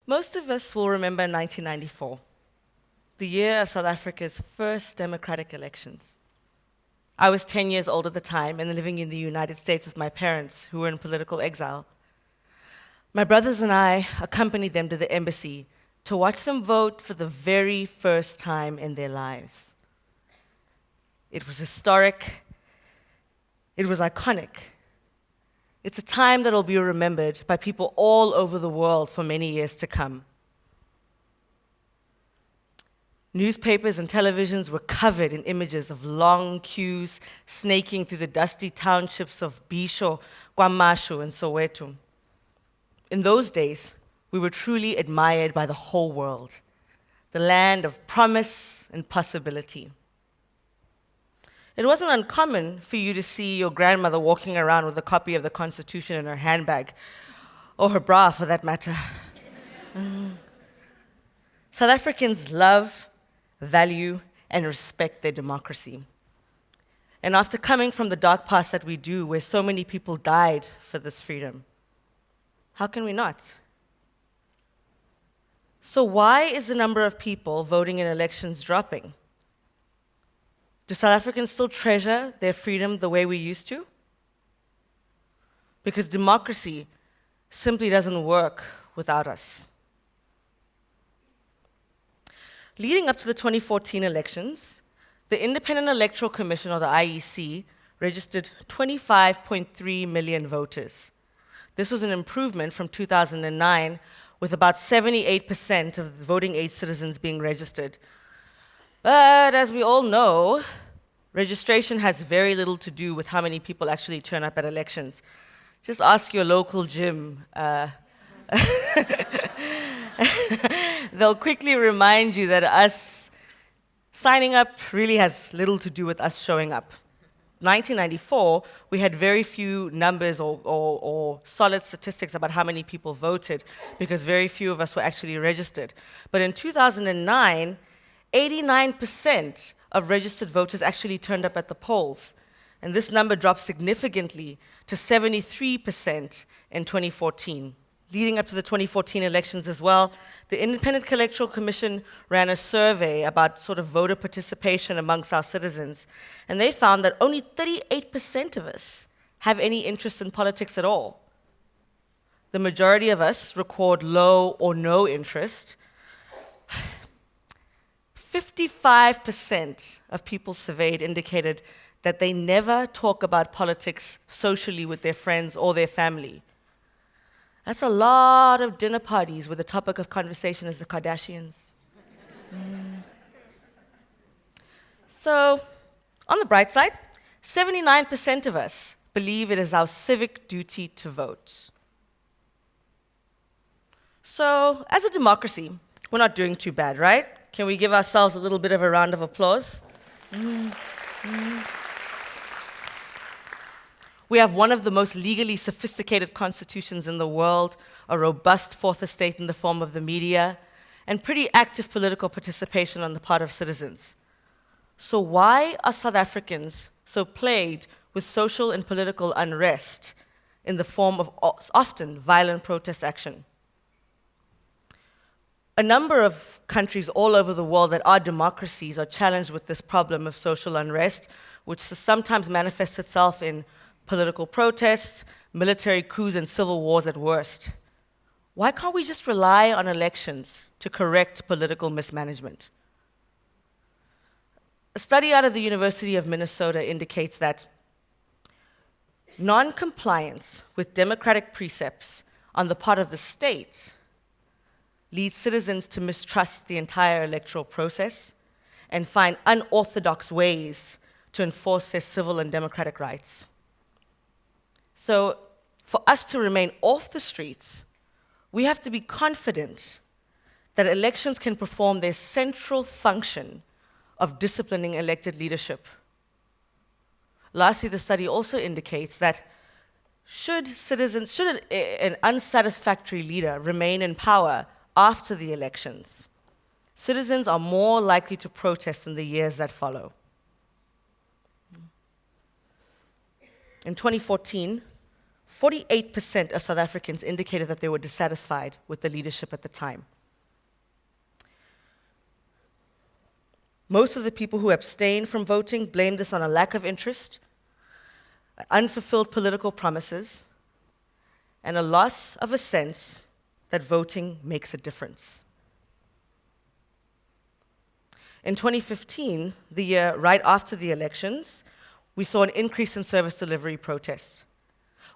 Most of us will remember 1994, the year of South Africa's first democratic elections. I was 10 years old at the time and living in the United States with my parents, who were in political exile. My brothers and I accompanied them to the embassy to watch them vote for the very first time in their lives. It was historic. It was iconic. It's a time that will be remembered by people all over the world for many years to come. Newspapers and televisions were covered in images of long queues snaking through the dusty townships of Bisho, KwaMashu, and Soweto. In those days, we were truly admired by the whole world, the land of promise and possibility. It wasn't uncommon for you to see your grandmother walking around with a copy of the Constitution in her handbag, or her bra for that matter. South Africans love, value, and respect their democracy. And after coming from the dark past that we do, where so many people died for this freedom, how can we not? So why is the number of people voting in elections dropping? Do South Africans still treasure their freedom the way we used to? Because democracy simply doesn't work without us. Leading up to the 2014 elections, the Independent Electoral Commission, or the IEC, registered 25.3 million voters. This was an improvement from 2009, with about 78% of the voting age citizens being registered. But as we all know, registration has very little to do with how many people actually turn up at elections. Just ask your local gym. They'll quickly remind you that us signing up really has little to do with us showing up. 1994, we had very few numbers or solid statistics about how many people voted because very few of us were actually registered. But in 2009, 89% of registered voters actually turned up at the polls. And this number dropped significantly to 73% in 2014. Leading up to the 2014 elections as well, the Independent Electoral Commission ran a survey about sort of voter participation amongst our citizens, and they found that only 38% of us have any interest in politics at all. The majority of us record low or no interest. 55% of people surveyed indicated that they never talk about politics socially with their friends or their family. That's a lot of dinner parties where the topic of conversation is the Kardashians. So, on the bright side, 79% of us believe it is our civic duty to vote. So, as a democracy, we're not doing too bad, right? Can we give ourselves a little bit of a round of applause? We have one of the most legally sophisticated constitutions in the world, a robust fourth estate in the form of the media, and pretty active political participation on the part of citizens. So why are South Africans so plagued with social and political unrest in the form of often violent protest action? A number of countries all over the world that are democracies are challenged with this problem of social unrest, which sometimes manifests itself in political protests, military coups, and civil wars at worst. Why can't we just rely on elections to correct political mismanagement? A study out of the University of Minnesota indicates that non-compliance with democratic precepts on the part of the state leads citizens to mistrust the entire electoral process and find unorthodox ways to enforce their civil and democratic rights. So, for us to remain off the streets, we have to be confident that elections can perform their central function of disciplining elected leadership. Lastly, the study also indicates that should an unsatisfactory leader remain in power after the elections, citizens are more likely to protest in the years that follow. In 2014, 48% of South Africans indicated that they were dissatisfied with the leadership at the time. Most of the people who abstained from voting blamed this on a lack of interest, unfulfilled political promises, and a loss of a sense that voting makes a difference. In 2015, the year right after the elections, we saw an increase in service delivery protests.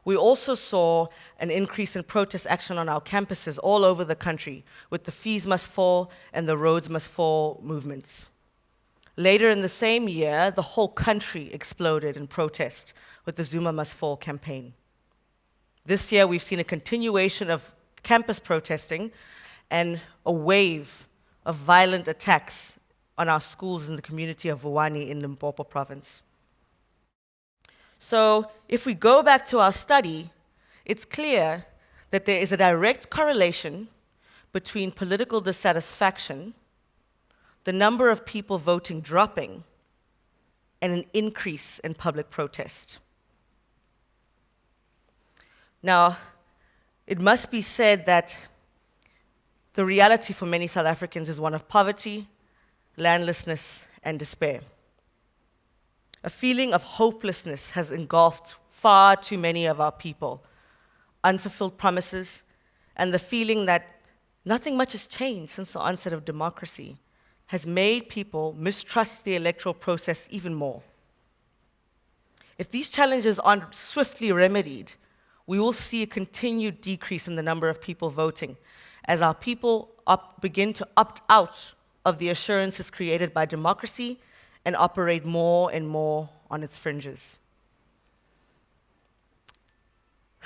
We also saw an increase in protest action on our campuses all over the country with the fees must fall and the roads must fall movements. Later in the same year, the whole country exploded in protest with the Zuma Must Fall campaign. This year, we've seen a continuation of campus protesting and a wave of violent attacks on our schools in the community of Vuwani in Limpopo province. So if we go back to our study, it's clear that there is a direct correlation between political dissatisfaction, the number of people voting dropping, and an increase in public protest. Now, it must be said that the reality for many South Africans is one of poverty, landlessness, and despair. A feeling of hopelessness has engulfed far too many of our people, unfulfilled promises, and the feeling that nothing much has changed since the onset of democracy has made people mistrust the electoral process even more. If these challenges aren't swiftly remedied, we will see a continued decrease in the number of people voting as our people begin to opt out of the assurances created by democracy and operate more and more on its fringes.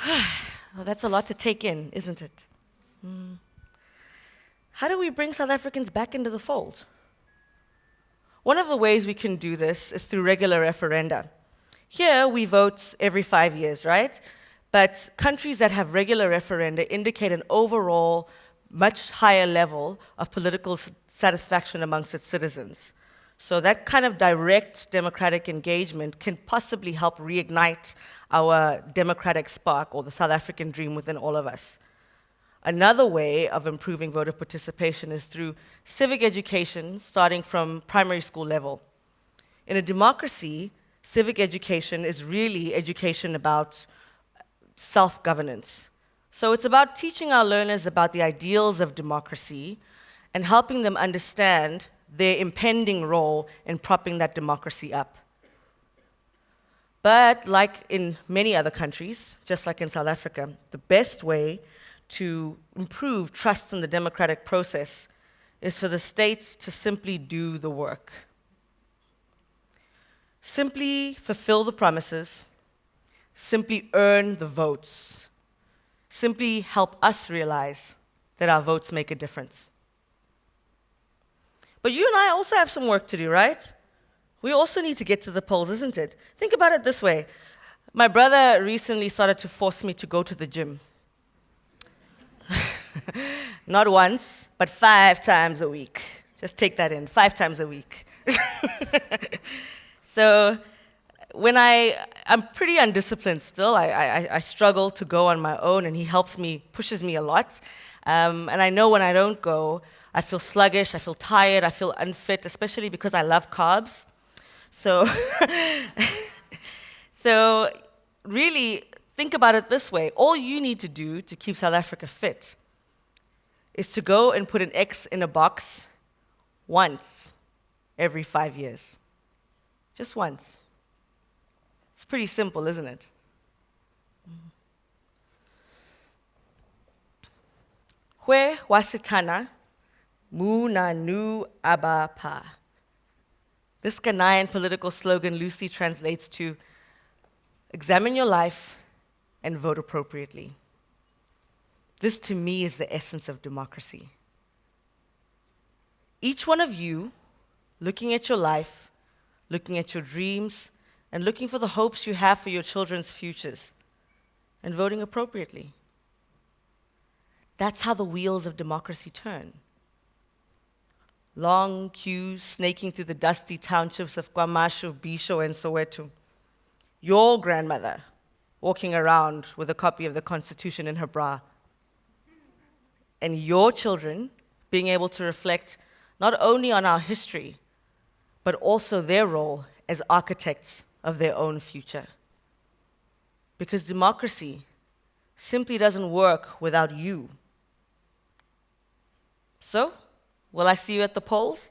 Well, that's a lot to take in, isn't it? How do we bring South Africans back into the fold? One of the ways we can do this is through regular referenda. Here, we vote every 5 years, right? But countries that have regular referenda indicate an overall much higher level of political satisfaction amongst its citizens. So that kind of direct democratic engagement can possibly help reignite our democratic spark or the South African dream within all of us. Another way of improving voter participation is through civic education starting from primary school level. In a democracy, civic education is really education about self-governance. So it's about teaching our learners about the ideals of democracy and helping them understand their impending role in propping that democracy up. But like in many other countries, just like in South Africa, the best way to improve trust in the democratic process is for the state to simply do the work. Simply fulfill the promises, simply earn the votes, simply help us realize that our votes make a difference. But you and I also have some work to do, right? We also need to get to the polls, isn't it? Think about it this way. My brother recently started to force me to go to the gym. Not once, but 5 times a week. Just take that in, 5 times a week. So when I'm pretty undisciplined still. I struggle to go on my own, and he helps me, pushes me a lot. And I know when I don't go, I feel sluggish, I feel tired, I feel unfit, especially because I love carbs. So, so really, think about it this way. All you need to do to keep South Africa fit is to go and put an X in a box once every 5 years. Just once. It's pretty simple, isn't it? Hwe wasitana muna nu abapa. This Ghanaian political slogan loosely translates to examine your life and vote appropriately. This to me is the essence of democracy. Each one of you looking at your life, looking at your dreams, and looking for the hopes you have for your children's futures, and voting appropriately. That's how the wheels of democracy turn. Long queues snaking through the dusty townships of KwaMashu, Bisho, and Soweto. Your grandmother walking around with a copy of the Constitution in her bra. And your children being able to reflect not only on our history, but also their role as architects of their own future. Because democracy simply doesn't work without you. So, will I see you at the polls?